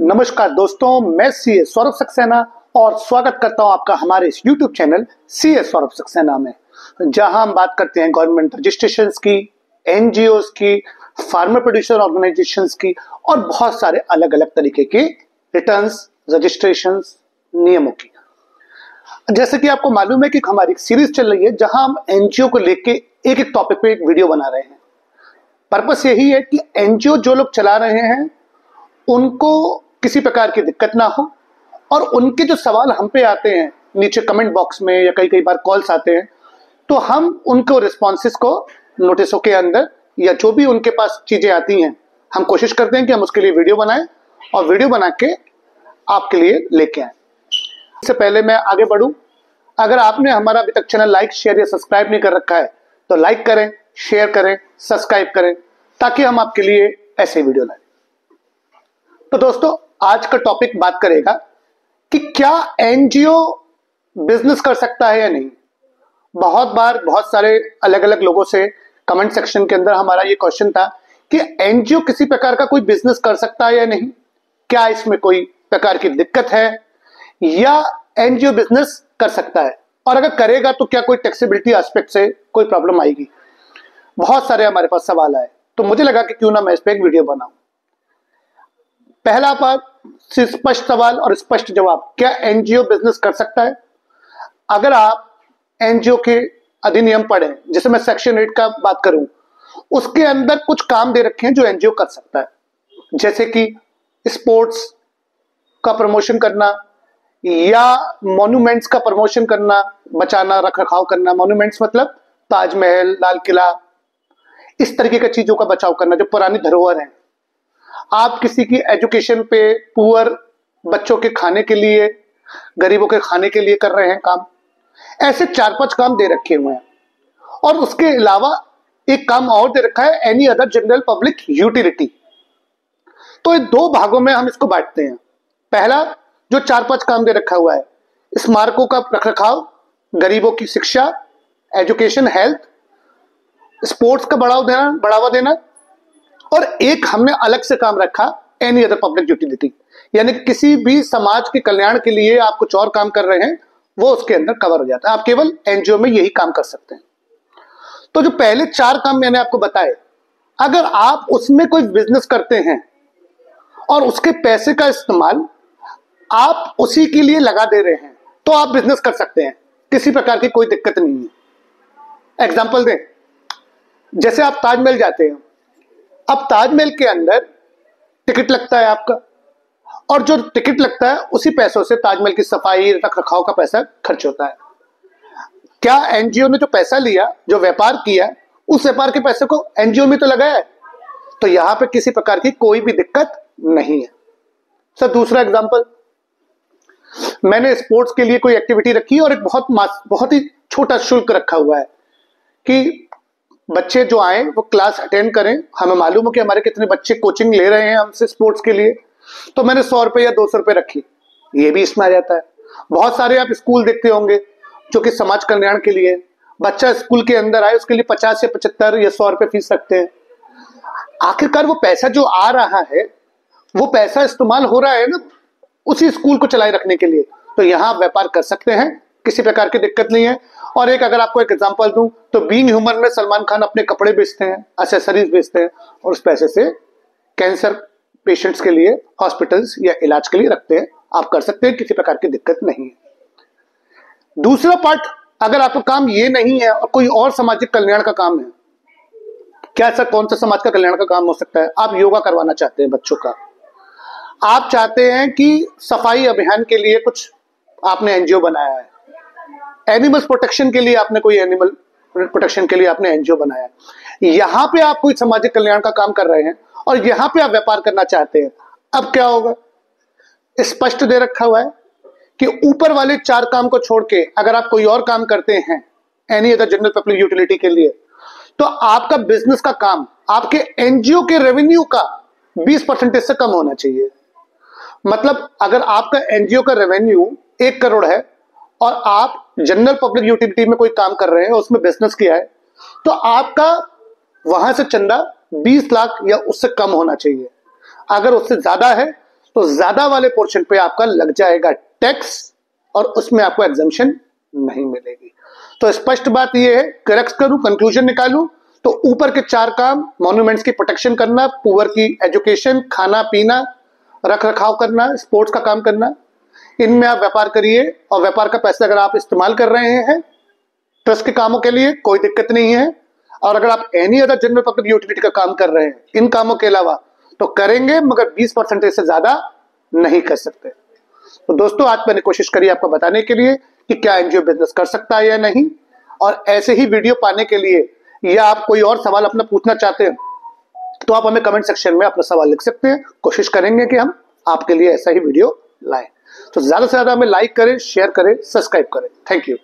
नमस्कार दोस्तों, मैं सीए सौरभ सक्सेना और स्वागत करता हूं आपका हमारे इस YouTube channel CA Saurabh Saxena में, जहां हम बात करते हैं गवर्नमेंट रजिस्ट्रेशंस की, एनजीओस की, फार्मर प्रोड्यूसर ऑर्गेनाइजेशंस की और बहुत सारे अलग अलग तरीके के रिटर्न्स, रजिस्ट्रेशंस, नियमों की। जैसे कि आपको मालूम है कि हमारी एक सीरीज चल रही है जहां हम एनजीओ को लेके एक एक टॉपिक पे एक वीडियो बना रहे हैं। पर्पस यही है कि एनजीओ जो लोग चला रहे हैं उनको किसी प्रकार की दिक्कत ना हो और उनके जो सवाल हम पे आते हैं नीचे कमेंट बॉक्स में या कई बार कॉल्स आते हैं, तो हम उनको रिस्पॉन्सेस को नोटिसों के अंदर या जो भी उनके पास चीजें आती हैं, हम कोशिश करते हैं कि हम उसके लिए वीडियो बनाएं और वीडियो बना के आपके लिए लेके आए। इससे पहले मैं आगे बढ़ूं, अगर आपने हमारा अभी तक चैनल लाइक, शेयर या सब्सक्राइब नहीं कर रखा है तो लाइक करें, शेयर करें, सब्सक्राइब करें ताकि हम आपके लिए ऐसे वीडियो लाएं। तो दोस्तों, आज का टॉपिक बात करेगा कि क्या एनजीओ बिजनेस कर सकता है या नहीं। बहुत बार बहुत सारे अलग अलग लोगों से कमेंट सेक्शन के अंदर हमारा ये क्वेश्चन था कि एनजीओ किसी प्रकार का कोई बिजनेस कर सकता है या नहीं, क्या इसमें कोई प्रकार की दिक्कत है या एनजीओ बिजनेस कर सकता है, और अगर करेगा तो क्या कोई टैक्सेबिलिटी एस्पेक्ट से कोई प्रॉब्लम आएगी। बहुत सारे हमारे पास सवाल आए, तो मुझे लगा कि क्यों ना मैं इस पर एक वीडियो बनाऊं। पहला बात, स्पष्ट सवाल और स्पष्ट जवाब, क्या एनजीओ बिजनेस कर सकता है। अगर आप एनजीओ के अधिनियम पढ़ें, जैसे मैं सेक्शन 8 का बात करूं, उसके अंदर कुछ काम दे रखे हैं जो एनजीओ कर सकता है, जैसे कि स्पोर्ट्स का प्रमोशन करना या मॉन्यूमेंट्स का प्रमोशन करना, बचाना, रख रखाव करना। मॉन्यूमेंट्स मतलब ताजमहल, लाल किला, इस तरीके की चीजों का बचाव करना जो पुरानी धरोहर है। आप किसी की एजुकेशन पे, पुअर बच्चों के खाने के लिए, गरीबों के खाने के लिए कर रहे हैं काम। ऐसे 4-5 काम दे रखे हुए हैं और उसके अलावा एक काम और दे रखा है, any other general public utility. तो ये दो भागों में हम इसको बांटते हैं। पहला जो 4-5 काम दे रखा हुआ है, स्मारकों का रखरखाव, गरीबों की शिक्षा, एजुकेशन, हेल्थ, स्पोर्ट्स का बढ़ावा देना, और एक हमने अलग से काम रखा एनी अदर पब्लिक यूटिलिटी, यानी किसी भी समाज के कल्याण के लिए आप कुछ और काम कर रहे हैं वो उसके अंदर कवर हो जाता है। आप केवल एनजीओ में यही काम कर सकते हैं। तो जो पहले 4 काम मैंने आपको बताए, अगर आप उसमें कोई बिजनेस करते हैं और उसके पैसे का इस्तेमाल आप उसी के लिए लगा दे रहे हैं तो आप बिजनेस कर सकते हैं, किसी प्रकार की कोई दिक्कत नहीं है। एग्जाम्पल दें, जैसे आप ताजमहल जाते हैं, अब ताजमहल के अंदर टिकट लगता है आपका, और जो टिकट लगता है उसी पैसों से ताजमहल की सफाई, रख रखाव का पैसा खर्च होता है। क्या एनजीओ ने जो पैसा लिया, जो व्यापार किया, उस व्यापार के पैसे को एनजीओ में तो लगाया है, तो यहां पे किसी प्रकार की कोई भी दिक्कत नहीं है। सर, दूसरा एग्जांपल, मैंने स्पोर्ट्स के लिए कोई एक्टिविटी रखी और एक बहुत ही छोटा शुल्क रखा हुआ है कि बच्चे जो आए वो क्लास अटेंड करें। हमें मालूम हो कि हमारे कितने बच्चे कोचिंग ले रहे हैं हमसे स्पोर्ट्स के लिए, तो मैंने 100 रुपए या 200 रुपए रखी, ये भी इसमें आ जाता है। बहुत सारे आप स्कूल देखते होंगे जो कि समाज कल्याण के लिए, बच्चा स्कूल के अंदर आए उसके लिए 50 या 75 या 100 रुपए फीस रखते हैं। आखिरकार वो पैसा जो आ रहा है वो पैसा इस्तेमाल हो रहा है ना उसी स्कूल को चलाए रखने के लिए, तो यहाँ आप व्यापार कर सकते हैं, किसी प्रकार की दिक्कत नहीं है। और एक अगर आपको एक एग्जांपल दूं तो बीइंग ह्यूमन में सलमान खान अपने कपड़े बेचते हैं, एक्सेसरीज बेचते हैं और उस पैसे से कैंसर पेशेंट्स के लिए हॉस्पिटल्स या इलाज के लिए रखते हैं। आप कर सकते हैं, किसी प्रकार की दिक्कत नहीं है। दूसरा पार्ट, अगर आपका काम ये नहीं है और कोई और सामाजिक कल्याण का काम है, क्या ऐसा कौन सा समाज का कल्याण का काम हो सकता है। आप योगा करवाना चाहते हैं बच्चों का, आप चाहते हैं कि सफाई अभियान के लिए कुछ आपने एनजीओ बनाया है, एनिमल्स प्रोटेक्शन के लिए आपने कोई एनिमल प्रोटेक्शन के लिए आपने एनजीओ बनाया है, यहां पे आप कोई सामाजिक कल्याण का काम कर रहे हैं और यहां पे आप व्यापार करना चाहते हैं। अब क्या होगा, स्पष्ट दे रखा हुआ है कि ऊपर वाले 4 काम को छोड़ के अगर आप कोई और काम करते हैं any other general public utility के लिए, तो आपका बिजनेस का काम आपके एनजीओ के रेवेन्यू का 20% से कम होना चाहिए। मतलब अगर आपका एनजीओ का रेवेन्यू 1 करोड़ है और आप जनरल पब्लिक यूटिलिटी में कोई काम कर रहे हैं, उसमें बिजनेस किया है, तो आपका वहां से चंदा 20 लाख या उससे कम होना चाहिए। अगर उससे ज्यादा है तो ज्यादा वाले पोर्शन पे आपका लग जाएगा टैक्स और उसमें आपको एग्जम्पशन नहीं मिलेगी। तो स्पष्ट बात यह है, करेक्ट करूं, कंक्लूजन निकालूं तो ऊपर के 4 काम, मॉन्यूमेंट्स की प्रोटेक्शन करना, पुअर की एजुकेशन, खाना पीना, रख रखाव करना, स्पोर्ट्स का काम करना, इनमें आप व्यापार करिए और व्यापार का पैसा अगर आप इस्तेमाल कर रहे हैं ट्रस्ट के कामों के लिए कोई दिक्कत नहीं है। और अगर आप any other general public utility का काम कर रहे हैं इन कामों के अलावा तो करेंगे, मगर 20% से ज्यादा नहीं कर सकते। तो दोस्तों आज मैंने कोशिश करी आपको बताने के लिए कि क्या एनजीओ बिजनेस कर सकता है या नहीं, और ऐसे ही वीडियो पाने के लिए या आप कोई और सवाल अपना पूछना चाहते हैं तो आप हमें कमेंट सेक्शन में अपना सवाल लिख सकते हैं। कोशिश करेंगे कि हम आपके लिए ऐसा ही वीडियो लाएं। तो ज्यादा से ज्यादा हमें लाइक करें, शेयर करें, सब्सक्राइब करें। Thank you.